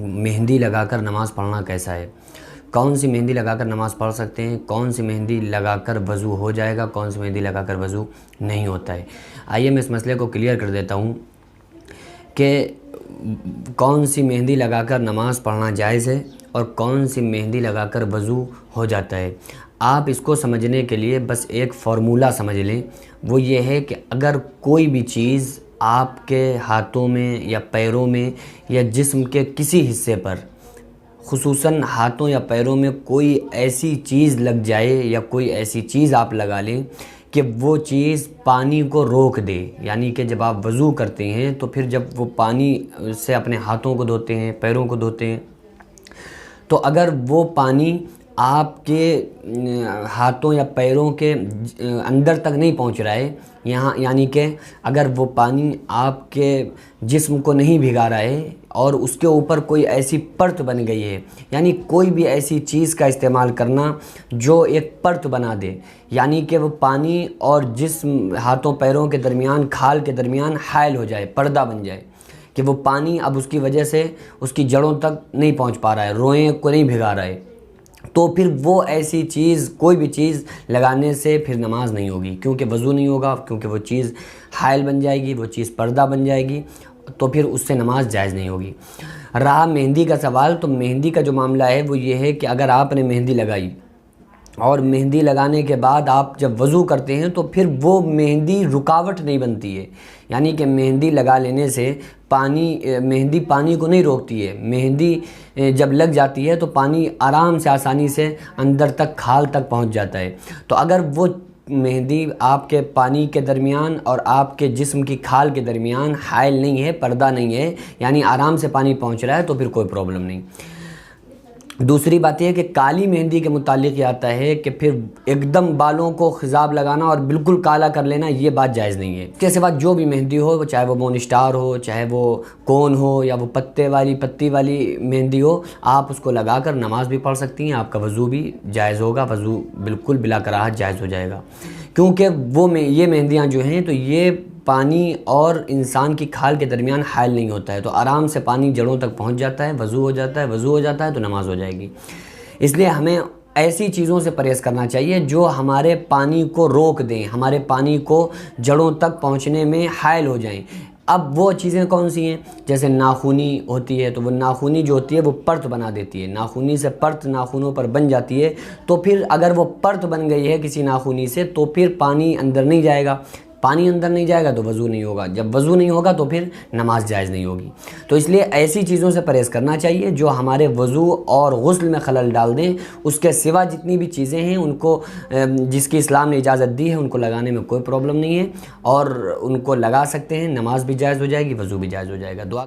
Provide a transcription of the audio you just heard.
मेहंदी लगाकर नमाज़ पढ़ना कैसा है, कौन सी मेहंदी लगाकर नमाज़ पढ़ सकते हैं, कौन सी मेहंदी लगाकर वज़ू हो जाएगा, कौन सी मेहंदी लगाकर वज़ू नहीं होता है। आइए मैं इस मसले को क्लियर कर देता हूँ कि कौन सी मेहंदी लगाकर नमाज़ पढ़ना जायज़ है और कौन सी मेहंदी लगाकर वज़ू हो जाता है। आप इसको समझने के लिए बस एक फ़ॉर्मूला समझ लें, वो ये है कि अगर कोई भी चीज़ आपके हाथों में या पैरों में या जिस्म के किसी हिस्से पर, खुसूसन हाथों या पैरों में कोई ऐसी चीज़ लग जाए या कोई ऐसी चीज़ आप लगा लें कि वो चीज़ पानी को रोक दे, यानी कि जब आप वज़ू करते हैं तो फिर जब वो पानी से अपने हाथों को धोते हैं, पैरों को धोते हैं, तो अगर वो पानी आपके हाथों या पैरों के अंदर तक नहीं पहुंच रहा है, यहाँ यानी कि अगर वो पानी आपके जिस्म को नहीं भिगा रहा है और उसके ऊपर कोई ऐसी परत बन गई है, यानी कोई भी ऐसी चीज़ का इस्तेमाल करना जो एक परत बना दे, यानी कि वो पानी और जिस्म हाथों पैरों के दरमियान, खाल के दरमियान हायल हो जाए, पर्दा बन जाए कि वो पानी अब उसकी वजह से उसकी जड़ों तक नहीं पहुंच पा रहा है, रोएं को नहीं भिगा रहा है, तो फिर वो ऐसी चीज़, कोई भी चीज़ लगाने से फिर नमाज नहीं होगी, क्योंकि वज़ू नहीं होगा, क्योंकि वो चीज़ हायल बन जाएगी, वो चीज़ पर्दा बन जाएगी, तो फिर उससे नमाज जायज़ नहीं होगी। रहा मेहंदी का सवाल, तो मेहंदी का जो मामला है वो ये है कि अगर आपने मेहंदी लगाई और मेहंदी लगाने के बाद आप जब वज़ू करते हैं तो फिर वो मेहंदी रुकावट नहीं बनती है, यानी कि मेहंदी लगा लेने से मेहंदी पानी को नहीं रोकती है। मेहंदी जब लग जाती है तो पानी आराम से, आसानी से अंदर तक, खाल तक पहुंच जाता है। तो अगर वो मेहंदी आपके पानी के दरमियान और आपके जिस्म की खाल के दरमियान हायल नहीं है, पर्दा नहीं है, यानी आराम से पानी पहुंच रहा है, तो फिर कोई प्रॉब्लम नहीं। दूसरी बात यह है कि काली मेहंदी के मुतालिक ये आता है कि फिर एकदम बालों को खिजाब लगाना और बिल्कुल काला कर लेना, ये बात जायज़ नहीं है। इसके सिवा जो भी मेहंदी हो, चाहे वो मोन स्टार हो, चाहे वो कोन हो, या वो पत्ती वाली मेहंदी हो, आप उसको लगाकर नमाज भी पढ़ सकती हैं, आपका वज़ू भी जायज़ होगा, वज़ू बिल्कुल बिला कराहत जायज़ हो जाएगा। क्योंकि ये मेहंदियाँ जो हैं तो ये पानी और इंसान की खाल के दरमियान हायल नहीं होता है, तो आराम से पानी जड़ों तक पहुंच जाता है, वज़ू हो जाता है तो नमाज हो जाएगी। इसलिए हमें ऐसी चीज़ों से परहेज़ करना चाहिए जो हमारे पानी को रोक दें, हमारे पानी को जड़ों तक पहुंचने में हायल हो जाएं। अब वो चीज़ें कौन सी हैं, जैसे नाखूनी होती है, तो वो नाखूनी जो होती है वो परत बना देती है, नाखूनी से परत नाखूनों पर बन जाती है, तो फिर अगर वो परत बन गई है किसी नाखूनी से तो फिर पानी अंदर नहीं जाएगा, पानी अंदर नहीं जाएगा तो वज़ू नहीं होगा, जब वज़ू नहीं होगा तो फिर नमाज जायज़ नहीं होगी। तो इसलिए ऐसी चीज़ों से परहेज़ करना चाहिए जो हमारे वज़ू और गुस्ल में खलल डाल दें। उसके सिवा जितनी भी चीज़ें हैं उनको, जिसकी इस्लाम ने इजाज़त दी है, उनको लगाने में कोई प्रॉब्लम नहीं है और उनको लगा सकते हैं, नमाज भी जायज़ हो जाएगी, वज़ू भी जायज़ हो जाएगा। दुआ